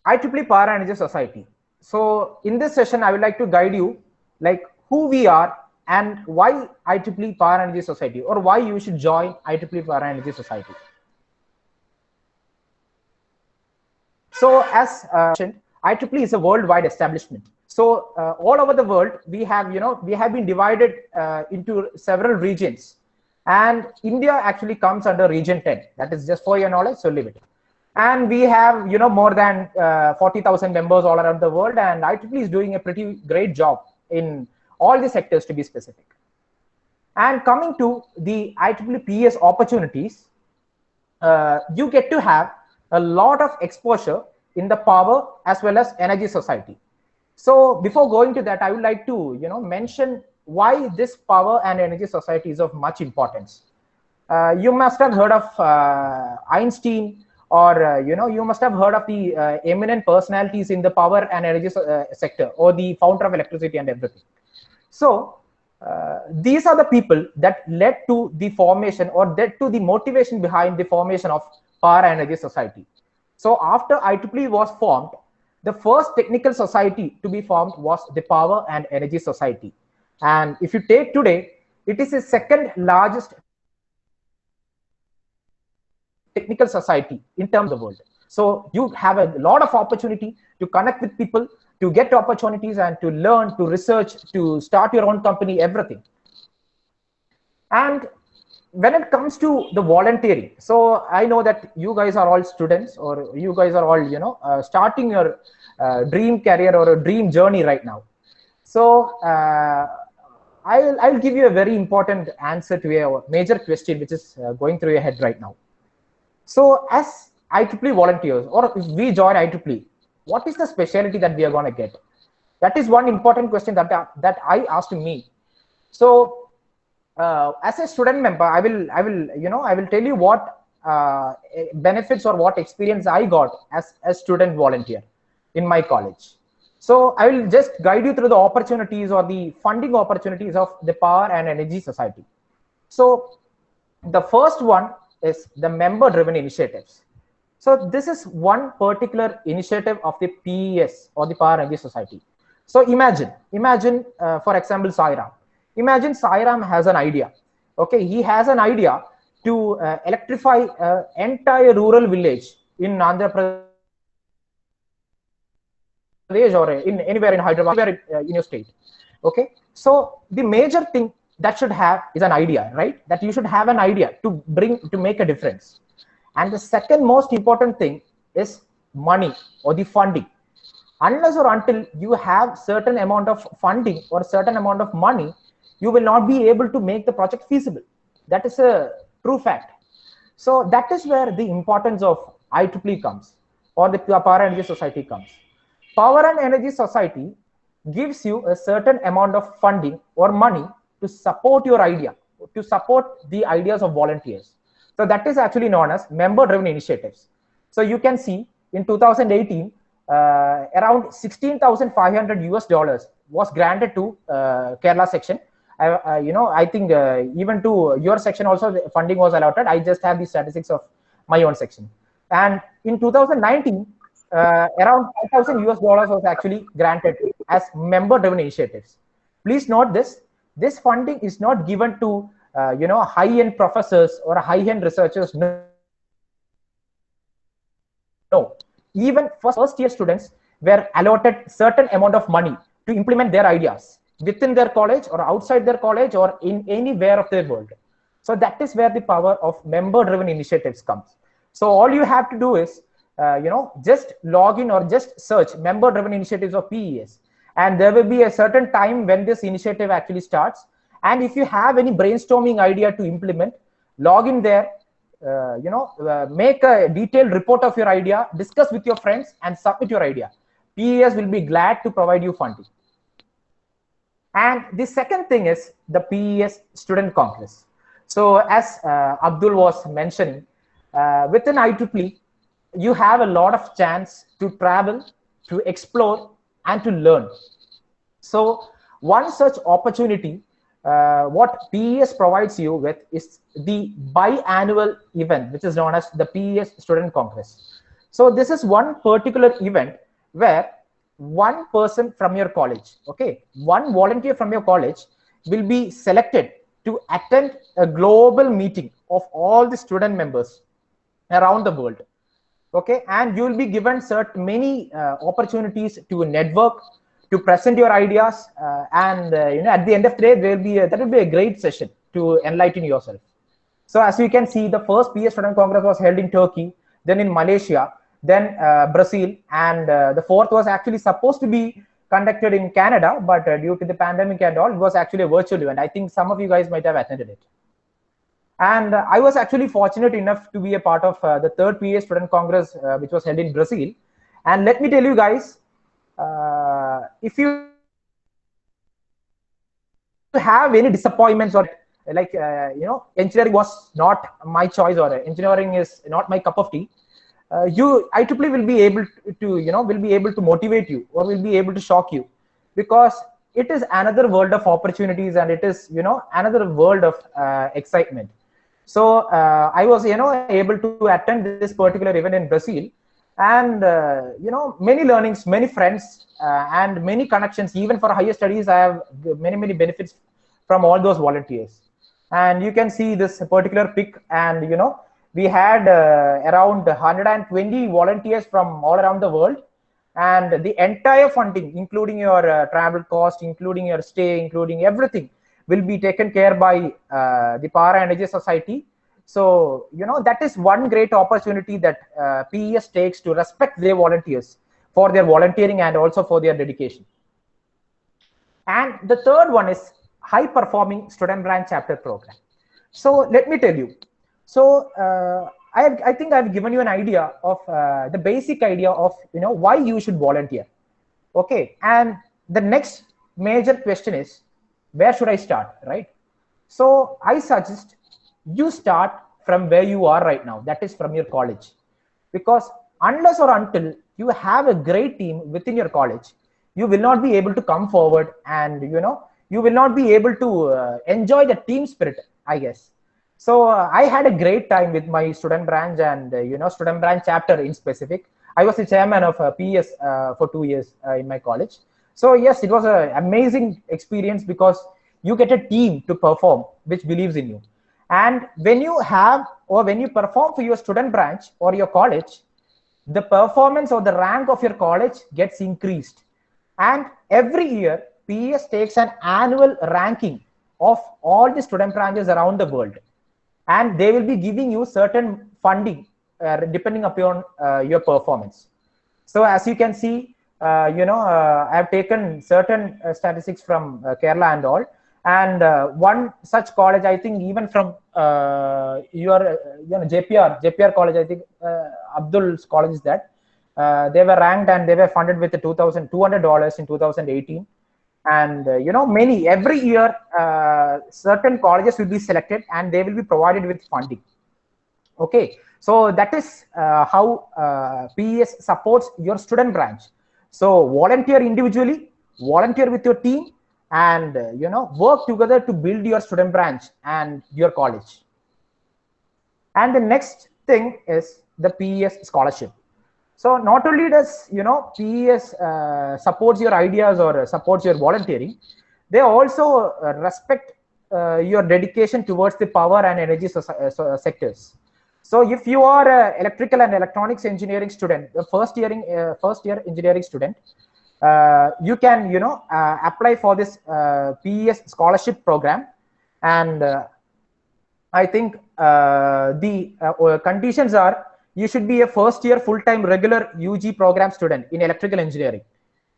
IEEE Power and Energy Society. So in this session, I would like to guide you like who we are and why IEEE Power and Energy Society, or why you should join IEEE Power and Energy Society. So as mentioned, IEEE is a worldwide establishment. So all over the world, we have been divided into several regions, and India actually comes under region 10. That is just for your knowledge, so leave it. And we have more than 40,000 members all around the world, and IEEE is doing a pretty great job in all the sectors, to be specific. And coming to the IEEE PS opportunities, you get to have a lot of exposure in the power as well as energy society. So before going to that, I would like to mention why this power and energy society is of much importance. You must have heard of Einstein, or you must have heard of the eminent personalities in the power and energy sector, or the founder of electricity and everything. So these are the people that led to the formation, or led to the motivation behind the formation of Power and Energy Society. So after IEEE was formed, the first technical society to be formed was the Power and Energy Society. And if you take today, it is the second largest technical society in terms of the world. So you have a lot of opportunity to connect with people, to get opportunities, and to learn, to research, to start your own company, everything. And when it comes to the volunteering, so I know that you guys are all students, or you guys are all starting your dream career or a dream journey right now. So I'll give you a very important answer to a major question which is going through your head right now. So as IEEE volunteers, or if we join IEEE, what is the specialty that we are going to get? That is one important question that I asked me. So as a student member, I will tell you what benefits or what experience I got as a student volunteer in my college. So I will just guide you through the opportunities or the funding opportunities of the Power and Energy Society. So the first one is the member-driven initiatives. So this is one particular initiative of the PES, or the Power and Energy Society. So imagine, for example, Sairam. Imagine Sairam has an idea. Okay, he has an idea to electrify an entire rural village in Andhra Pradesh, or in anywhere in Hyderabad, anywhere in your state. Okay, so the major thing that should have is an idea, right? That you should have an idea to make a difference. And the second most important thing is money, or the funding. Unless or until you have certain amount of funding or certain amount of money, you will not be able to make the project feasible. That is a true fact. So that is where the importance of IEEE comes, or the Power and Energy Society comes. Power and Energy Society gives you a certain amount of funding or money to support your idea, to support the ideas of volunteers. So that is actually known as member-driven initiatives. So you can see in 2018, around 16,500 US dollars was granted to Kerala section. I think even to your section also the funding was allotted. I just have the statistics of my own section. And in 2019, around 5,000 US dollars was actually granted as member-driven initiatives. Please note this: this funding is not given to high-end professors or high-end researchers. No, even first-year students were allotted certain amount of money to implement their ideas within their college or outside their college or in anywhere of the world. So that is where the power of member-driven initiatives comes. So all you have to do is just log in or just search member-driven initiatives of PES, and there will be a certain time when this initiative actually starts. And if you have any brainstorming idea to implement, log in there, make a detailed report of your idea, discuss with your friends, and submit your idea. PES will be glad to provide you funding. And the second thing is the PES Student Congress. So as Abdul was mentioning, within IEEE, you have a lot of chance to travel, to explore, and to learn. So one such opportunity, what PES provides you with is the biannual event, which is known as the PES Student Congress. So this is one particular event where one person from your college, okay, one volunteer from your college will be selected to attend a global meeting of all the student members around the world. Okay, and you will be given certain many opportunities to network, to present your ideas, and at the end of the day that will be a great session to enlighten yourself. So as you can see, the first PS Student Congress was held in Turkey, then in Malaysia, then Brazil, and the fourth was actually supposed to be conducted in Canada, but due to the pandemic and all, it was actually a virtual event. I think some of you guys might have attended it. And I was actually fortunate enough to be a part of the third PA Student Congress, which was held in Brazil. And let me tell you guys, if you have any disappointments or like, engineering was not my choice or engineering is not my cup of tea, IEEE will be able to motivate you or will be able to shock you, because it is another world of opportunities and it is, another world of excitement. So I was, able to attend this particular event in Brazil, and many learnings, many friends, and many connections. Even for higher studies, I have many benefits from all those volunteers. And you can see this particular pic, and we had around 120 volunteers from all around the world, and the entire funding, including your travel cost, including your stay, including everything, will be taken care by the Para Energy Society. So that is one great opportunity that PES takes to respect their volunteers for their volunteering and also for their dedication. And the third one is high performing student branch chapter program. So let me tell you. So I think I've given you an idea of the basic idea of why you should volunteer. Okay, and the next major question is, where should I start, right? So I suggest you start from where you are right now, that is from your college, because unless or until you have a great team within your college, you will not be able to come forward, and you will not be able to enjoy the team spirit, I guess. So I had a great time with my student branch and student branch chapter in specific. I was the chairman of PES for 2 years in my college. So yes, it was an amazing experience because you get a team to perform which believes in you. And when you have, or when you perform for your student branch or your college, the performance or the rank of your college gets increased. And every year, PES takes an annual ranking of all the student branches around the world. And they will be giving you certain funding depending upon your performance. So as you can see, I have taken certain statistics from Kerala and all. And one such college, I think even from your JPR college, I think Abdul's college is that, they were ranked and they were funded with $2,200 in 2018. And many, every year certain colleges will be selected and they will be provided with funding. Okay, so that is how PES supports your student branch. So volunteer individually, volunteer with your team, and work together to build your student branch and your college. And the next thing is the PES scholarship. So not only does PES supports your ideas or supports your volunteering, they also respect your dedication towards the power and energy sectors. So if you are an electrical and electronics engineering student, the first year engineering student, you can apply for this PES scholarship program. And I think the conditions are, you should be a first year full-time regular UG program student in electrical engineering,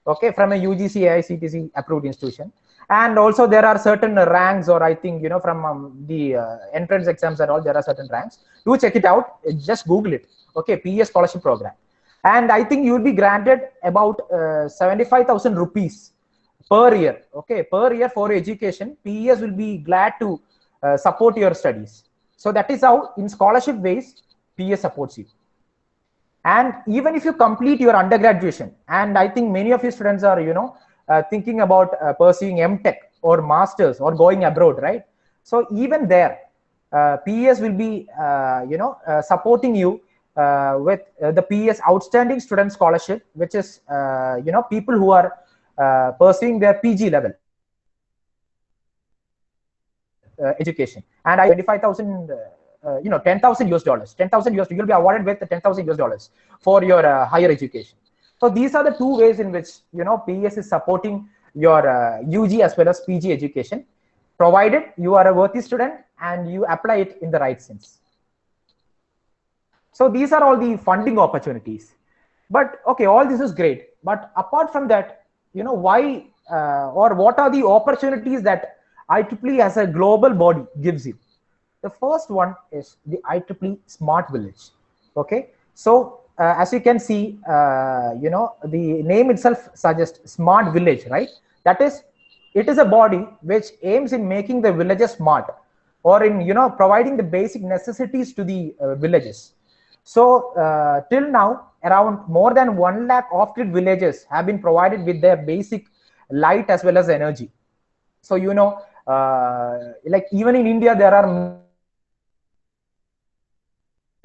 okay, from a UGC AICTC approved institution. And also there are certain ranks, or I think from the entrance exams and all, there are certain ranks. Do check it out, just Google it. Okay, PES scholarship program. And I think you will be granted about 75,000 rupees per year. Okay, per year for education. PES will be glad to support your studies. So that is how in scholarship ways PES supports you. And even if you complete your undergraduation, and I think many of you students are thinking about pursuing MTech or masters or going abroad, right? So even there PES will be supporting you with the PES Outstanding Student Scholarship, which is people who are pursuing their PG level education, and I 25,000 $10,000 US, 10,000 US, you'll be awarded with $10,000 US for your higher education. So these are the two ways in which PES is supporting your UG as well as PG education, provided you are a worthy student and you apply it in the right sense. So these are all the funding opportunities. But okay, all this is great. But apart from that, why or what are the opportunities that IEEE as a global body gives you? The first one is the IEEE Smart Village. Okay, so as you can see, the name itself suggests smart village, right? That is, it is a body which aims in making the villages smart, or in providing the basic necessities to the villages. So till now, around more than 1 lakh off-grid villages have been provided with their basic light as well as energy. So like even in India, there are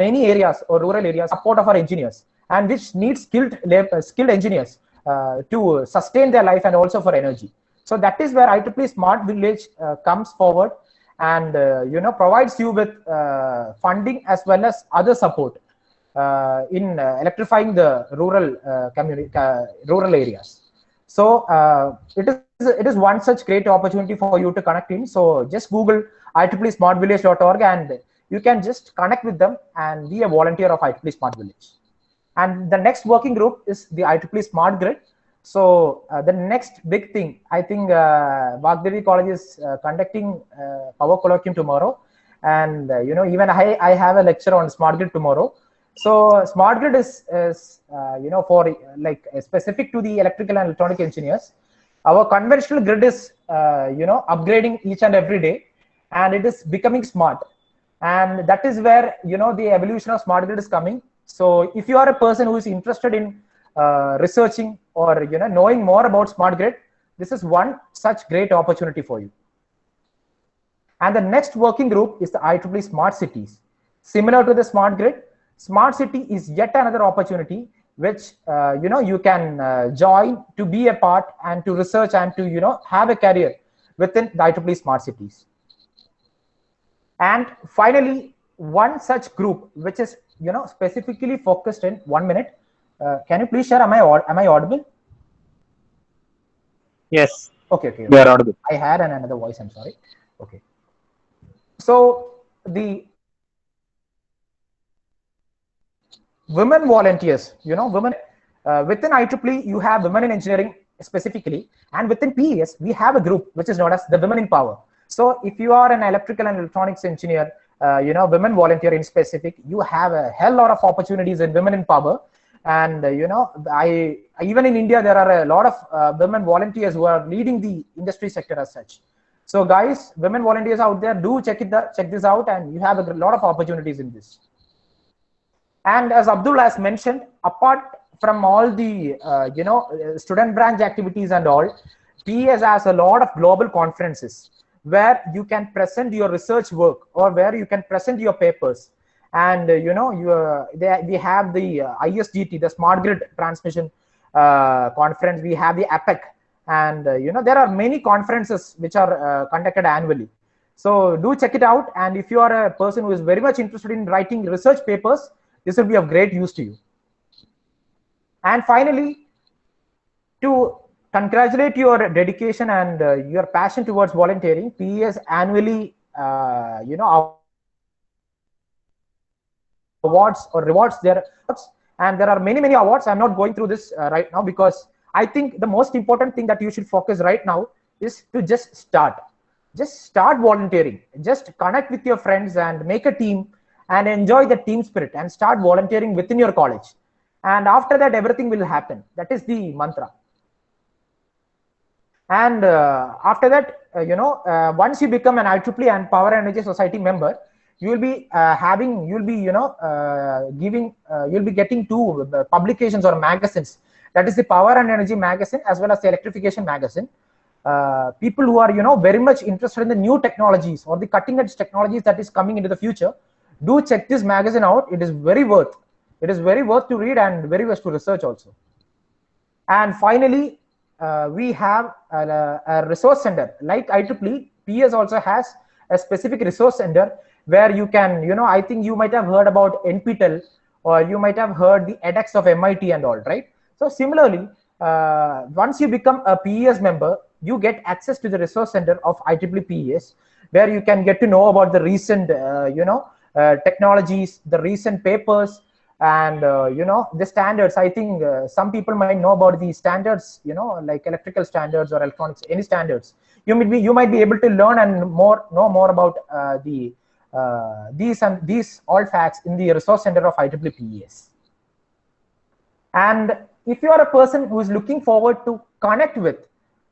many areas or rural areas support of our engineers, and which need skilled engineers to sustain their life and also for energy. So that is where IEEE Smart Village comes forward and provides you with funding as well as other support in electrifying the rural rural areas. So it is one such great opportunity for you to connect in. So just Google IEEEsmartvillage.org and you can just connect with them and be a volunteer of IEEE Smart Village. And the next working group is the IEEE Smart Grid. So the next big thing, I think Vagdevi College is conducting power colloquium tomorrow, and even I have a lecture on Smart Grid tomorrow. So Smart Grid is for like specific to the electrical and electronic engineers. Our conventional grid is upgrading each and every day, and it is becoming smart. And that is where the evolution of smart grid is coming. So if you are a person who is interested in researching or knowing more about smart grid, this is one such great opportunity for you. And the next working group is the IEEE Smart Cities. Similar to the smart grid, smart city is yet another opportunity which you can join to be a part and to research and to have a career within the IEEE Smart Cities. And finally, one such group which is specifically focused in 1 minute. Can you please share? Am I audible? Yes. Okay. You are audible. I had another voice. I'm sorry. Okay. So the women volunteers, women within IEEE, you have women in engineering specifically, and within PES, we have a group which is known as the Women in Power. So if you are an electrical and electronics engineer, women volunteer in specific, you have a hell lot of opportunities in Women in Power. And even in India, there are a lot of women volunteers who are leading the industry sector as such. So guys, women volunteers out there, do check this out, and you have a lot of opportunities in this. And as Abdul has mentioned, apart from all the student branch activities and all, PES has a lot of global conferences where you can present your research work or where you can present your papers. And we have the ISGT, the Smart Grid Transmission Conference. We have the APEC, and there are many conferences which are conducted annually. So do check it out. And if you are a person who is very much interested in writing research papers, this will be of great use to you. And finally, to congratulate your dedication and your passion towards volunteering, PES annually awards or rewards their efforts. And there are many awards. I'm not going through this right now, because I think the most important thing that you should focus right now is to just start volunteering. Just connect with your friends and make a team and enjoy the team spirit and start volunteering within your college. And after that, everything will happen. That is the mantra. And after that, once you become an IEEE and Power and Energy Society member, you will be getting two publications or magazines. That is the Power and Energy magazine as well as the Electrification magazine. People who are very much interested in the new technologies or the cutting edge technologies that is coming into the future, do check this magazine out. It is very worth. It is very worth to read and very worth to research also. And finally, we have a resource center like IEEE. PS also has a specific resource center where you can, I think you might have heard about NPTEL, or you might have heard the edX of MIT and all, right? So similarly, once you become a PES member, you get access to the resource center of IEEE PES, where you can get to know about the recent, technologies, the recent papers, and the standards. I think some people might know about the standards, like electrical standards or electronics, any standards. You might be able to learn and know more about these all facts in the resource center of IEEE PES. And if you are a person who is looking forward to connect with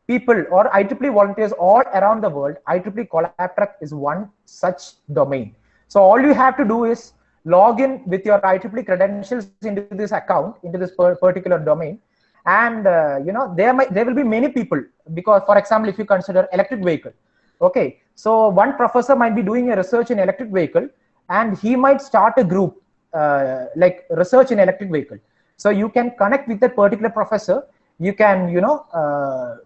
people or IEEE volunteers all around the world, IEEE Collab is one such domain. So all you have to do is log in with your IEEE credentials into this account, into this particular domain, and there will be many people, because for example, if you consider electric vehicle, okay, so one professor might be doing a research in electric vehicle, and he might start a group like research in electric vehicle. So you can connect with that particular professor. You can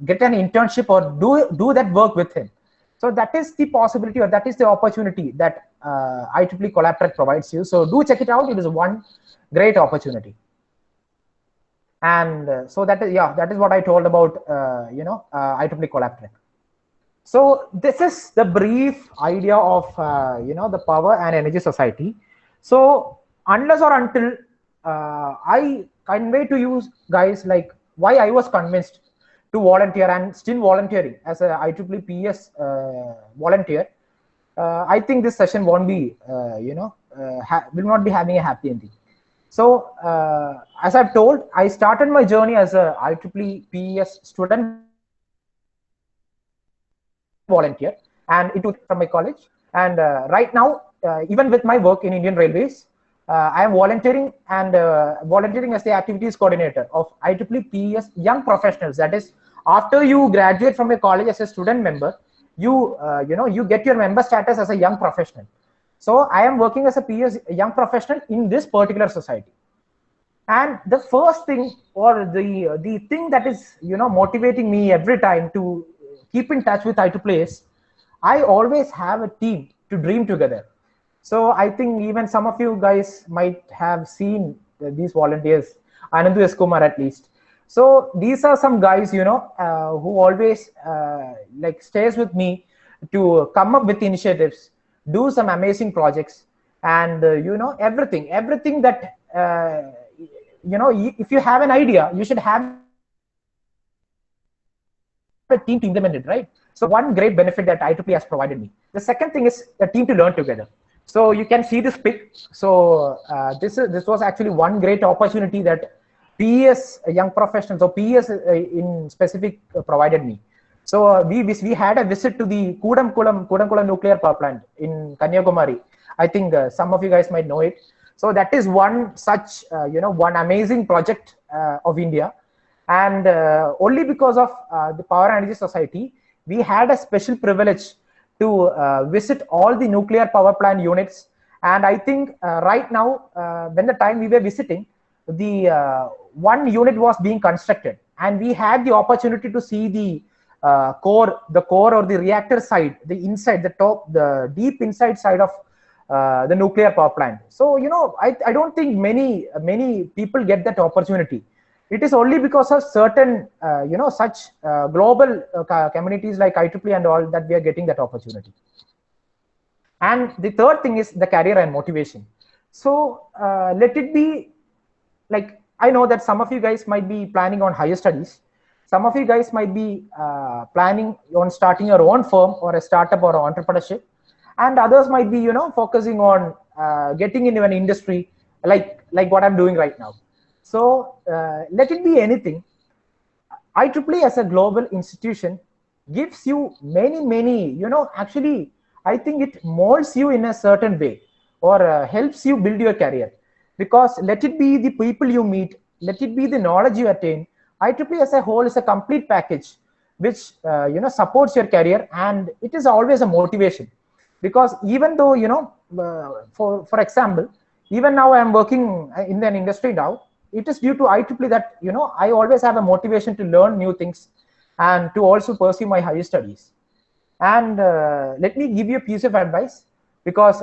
get an internship or do that work with him. So that is the possibility, or that is the opportunity that IEEE Collab provides you. So do check it out. It is one great opportunity. And so that is what I told about IEEE Collab. So this is the brief idea of the Power and Energy Society. So unless or until I convey to you guys like why I was convinced to volunteer and still volunteering as a IEEE PES volunteer, I think this session won't be, will not be having a happy ending. So as I've told, I started my journey as a IEEE PES student volunteer, and it was from my college. And right now, even with my work in Indian Railways, I am volunteering and volunteering as the activities coordinator of IEEE PES Young Professionals. That is, after you graduate from a college as a student member, you get your member status as a young professional. So I am working as a PES young professional in this particular society. And the first thing, or the thing that is motivating me every time to keep in touch with IEEE is I always have a team to dream together. So I think even some of you guys might have seen these volunteers, Anandu S. Kumar at least. So these are some guys, who always like stays with me to come up with initiatives, do some amazing projects, and everything that if you have an idea, you should have a team to implement it, right? So one great benefit that IEEE has provided me. The second thing is a team to learn together. So you can see this pic. So this was actually one great opportunity that PES young professionals, or PES in specific, provided me. So we had a visit to the Kudankulam nuclear power plant in Kanyakumari. I think some of you guys might know it. So that is one such one amazing project of India, and only because of the Power and Energy Society, we had a special privilege to visit all the nuclear power plant units. And I think right now, when the time we were visiting, the one unit was being constructed, and we had the opportunity to see the core or the reactor side, the inside, the top, the deep inside side of the nuclear power plant. So I don't think many people get that opportunity. It is only because of certain such global communities like IEEE and all that we are getting that opportunity. And the third thing is the career and motivation. So let it be like, I know that some of you guys might be planning on higher studies. Some of you guys might be planning on starting your own firm or a startup or entrepreneurship, and others might be focusing on getting into an industry like what I'm doing right now. So let it be anything. IEEE as a global institution gives you many, actually, I think it molds you in a certain way, or helps you build your career. Because let it be the people you meet, let it be the knowledge you attain, IEEE as a whole is a complete package which supports your career, and it is always a motivation. Because even though for example, even now I am working in an industry now. It is due to IEEE that, you know, I always have a motivation to learn new things and to also pursue my higher studies. And let me give you a piece of advice, because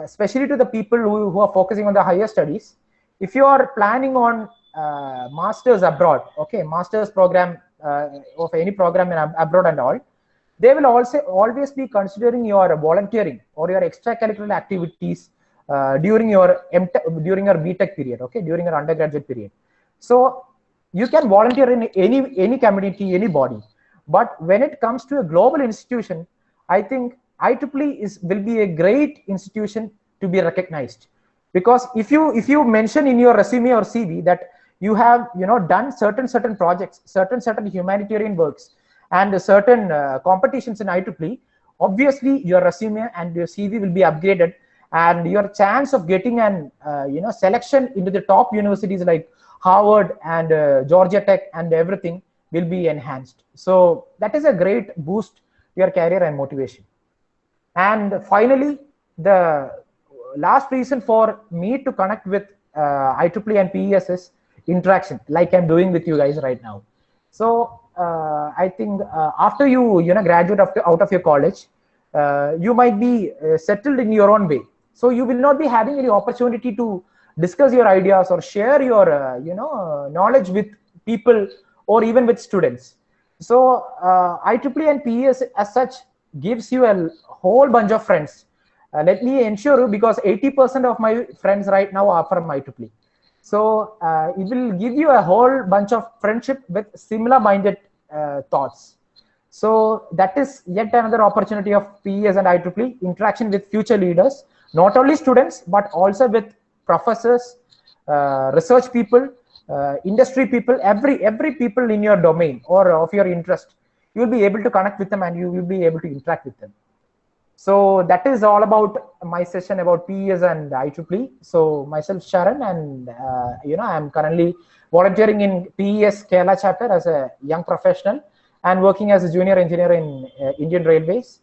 especially to the people who are focusing on the higher studies, if you are planning on masters abroad, okay, masters program of any program in abroad and all, they will also always be considering your volunteering or your extracurricular activities during your BTech period, okay, during your undergraduate period. So you can volunteer in any community, any body. But when it comes to a global institution, I think IEEE will be a great institution to be recognized, because if you mention in your resume or CV that you have, you know, done certain projects, certain humanitarian works, and certain competitions in IEEE, obviously your resume and your CV will be upgraded, and your chance of getting an you know, selection into the top universities like Harvard and Georgia Tech and everything will be enhanced. So that is a great boost to your career and motivation. And finally, the last reason for me to connect with IEEE and PES is interaction, like I'm doing with you guys right now. So I think after you graduate out of your college, you might be settled in your own way. So you will not be having any opportunity to discuss your ideas or share your knowledge with people or even with students. So IEEE and PES as such gives you a whole bunch of friends. Let me ensure you, because 80% of my friends right now are from IEEE. So it will give you a whole bunch of friendship with similar minded thoughts. So that is yet another opportunity of PES and IEEE, interaction with future leaders, not only students, but also with professors, research people, industry people, every people in your domain or of your interest. You will be able to connect with them and you will be able to interact with them. So that is all about my session about PES and IEEE. So myself, Sharan, and I am currently volunteering in PES Kerala chapter as a young professional and working as a junior engineer in Indian Railways.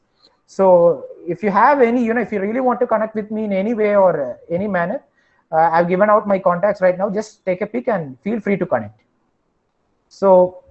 So if you have any, if you really want to connect with me in any way or any manner, I've given out my contacts right now. Just take a pic and feel free to connect. So